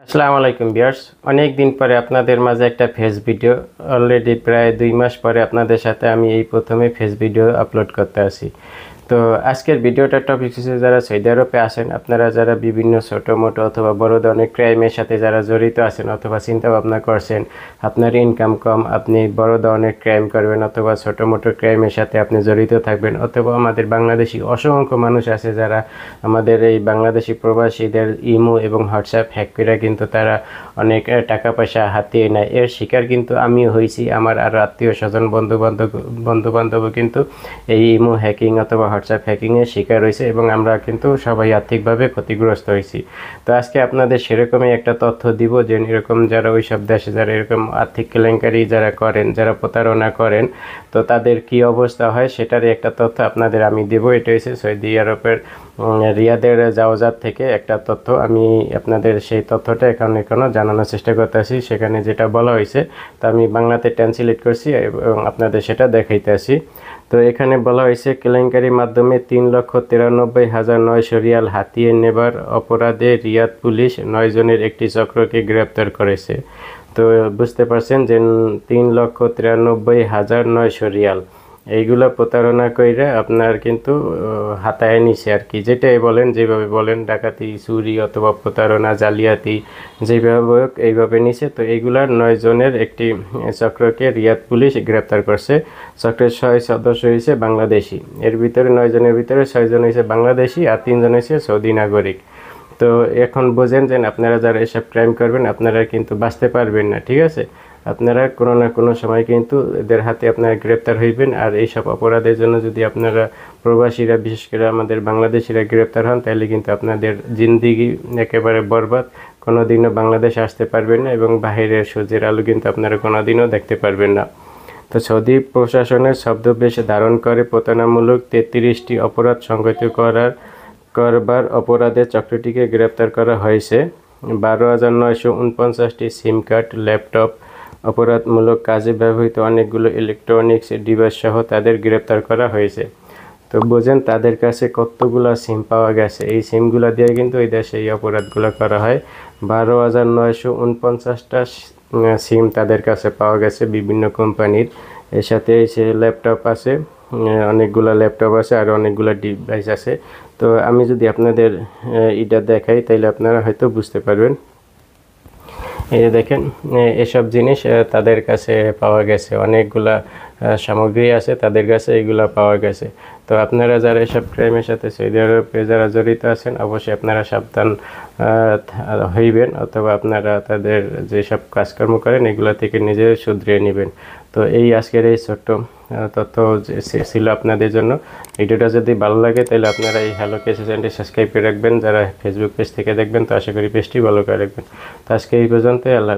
আসসালামু আলাইকুম ভিউয়ার্স, অনেক দিন পরে আপনাদের মাঝে একটা ফেস ভিডিও। অলরেডি প্রায় 2 মাস পরে আপনাদের সাথে আমি এই প্রথমে ফেস ভিডিও আপলোড করতে আসি। তো আজকের ভিডিওটার টপিক হচ্ছে যারা সৌদি আরবে আসেন, আপনারা যারা বিভিন্ন ছোটো মোটো অথবা বড় ধরনের ক্রাইমের সাথে যারা জড়িত আছেন অথবা চিন্তা ভাবনা করছেন আপনার ইনকাম কম, আপনি বড় ধরনের ক্রাইম করবেন অথবা ছোটো মোটো ক্রাইমের সাথে আপনি জড়িত থাকবেন, অথবা আমাদের বাংলাদেশি অসংখ্য মানুষ আছে যারা আমাদের এই বাংলাদেশি প্রবাসীদের ইমো এবং হোয়াটসঅ্যাপ হ্যাক করে কিন্তু তারা অনেক টাকা পয়সা হাতিয়ে নেয়। এর শিকার কিন্তু আমিও হয়েছি, আমার আরও আত্মীয় স্বজন বন্ধু বান্ধবও কিন্তু এই ইমো হ্যাকিং অথবা হোয়াটসঅ্যাপ হ্যাকিংয়ের শিকার হয়েছে এবং আমরা কিন্তু সবাই আর্থিকভাবে ক্ষতিগ্রস্ত হয়েছি। তো আজকে আপনাদের সেরকমই একটা তথ্য দিব যে এরকম যারা ওই সব দেশে যারা এরকম আর্থিক কেলেঙ্কারি যারা করেন, যারা প্রতারণা করেন, তো তাদের কি অবস্থা হয় সেটারই একটা তথ্য আপনাদের আমি দেব। এটা হচ্ছে সৌদি আরবের রিয়াদের জাওজাত থেকে একটা তথ্য। আমি আপনাদের সেই তথ্যটা এখনও জানানোর চেষ্টা করতেছি। সেখানে যেটা বলা হয়েছে তা আমি বাংলাতে ট্রান্সলেট করছি এবং আপনাদের সেটা দেখাইতে আসি। তো এখানে বলা হয়েছে কেলেঙ্কারির মাধ্যমে 3,93,900 রিয়াল হাতিয়ে নেবার অপরাধে রিয়াদ পুলিশ 9 জনের একটি চক্রকে গ্রেপ্তার করেছে। তো বুঝতে পারছেন যে 3,93,900 রিয়াল এইগুলো প্রতারণা কইরা আপনার কিন্তু হাতায় নিছে আর কি, যেটাই বলেন যেভাবে বলেন, ডাকাতি, চুরি অথবা প্রতারণা, জালিয়াতি, যেভাবে হোক এইভাবে নিছে। তো এইগুলার 9 জনের একটি চক্রকে রিয়াদ পুলিশ গ্রেপ্তার করছে। চক্রের 6 সদস্য হয়েছে বাংলাদেশি। এর ভিতরে 9 জনের ভিতরে 6 জন হয়েছে বাংলাদেশি আর 3 জন হয়েছে সৌদি নাগরিক। তো এখন বোঝেন যে আপনারা যারা এসব ক্রাইম করবেন আপনারা কিন্তু বাঁচতে পারবেন না, ঠিক আছে? আপনারা কোনো না কোনো সময় কিন্তু এদের হাতে আপনারা গ্রেপ্তার হইবেন। আর এইসব অপরাধের জন্য যদি আপনারা প্রবাসীরা, বিশেষ করে আমাদের বাংলাদেশিরা গ্রেপ্তার হন, তাহলে কিন্তু আপনাদের জিন্দিগি একেবারে বরবাদ। কোনো দিনও বাংলাদেশে আসতে পারবেন না এবং বাহিরের সূর্যের আলো কিন্তু আপনারা কোনো দিনও দেখতে পারবেন না। তো সৌদি প্রশাসনের ছদ্মবেশ ধারণ করে প্রতারণামূলক 33টি অপরাধ সংঘটিত করবার অপরাধে চক্রটিকে গ্রেপ্তার করা হয়েছে। 12,949টি সিম কার্ড, ল্যাপটপ, অপরাধমূলক কাজে ব্যবহৃত অনেকগুলো ইলেকট্রনিক্স ডিভাইস সহ তাদের গ্রেপ্তার করা হয়েছে। তো বোঝেন তাদের কাছে কতগুলো সিম পাওয়া গেছে। এই সিমগুলো দিয়ে কিন্তু এই দেশে এই অপরাধগুলো করা হয়। 12,949টা সিম তাদের কাছে পাওয়া গেছে বিভিন্ন কোম্পানির। এর সাথে সে ল্যাপটপ আছে, অনেকগুলো ল্যাপটপ আছে আর অনেকগুলো ডিভাইস আছে। তো আমি যদি আপনাদের এটা দেখাই তাহলে আপনারা হয়তো বুঝতে পারবেন। এই যে দেখেন, এসব জিনিস তাদের কাছে পাওয়া গেছে, অনেকগুলা সামগ্রী আছে তাদের কাছে, এইগুলা পাওয়া গেছে। তো আপনারা যারা এসব ক্রাইমের সাথে সৌদি আরবে যারা জড়িত আছেন অবশ্যই আপনারা সাবধান হইবেন, অথবা আপনারা তাদের যেসব কাজকর্ম করেন এগুলো থেকে নিজে শুধরিয়ে নেবেন। তো এই আজকের এই ছোট্ট তথ্য ছিল আপনাদের জন্য। ভিডিওটা যদি ভালো লাগে তাহলে আপনারা এই হ্যালো কেসি চ্যানেলটি সাবস্ক্রাইব করে রাখবেন। যারা ফেসবুক পেজ থেকে দেখবেন তো আশা করি পেজটি ভালো করে রাখবেন। তো আজকে এই পর্যন্ত, আল্লাহ।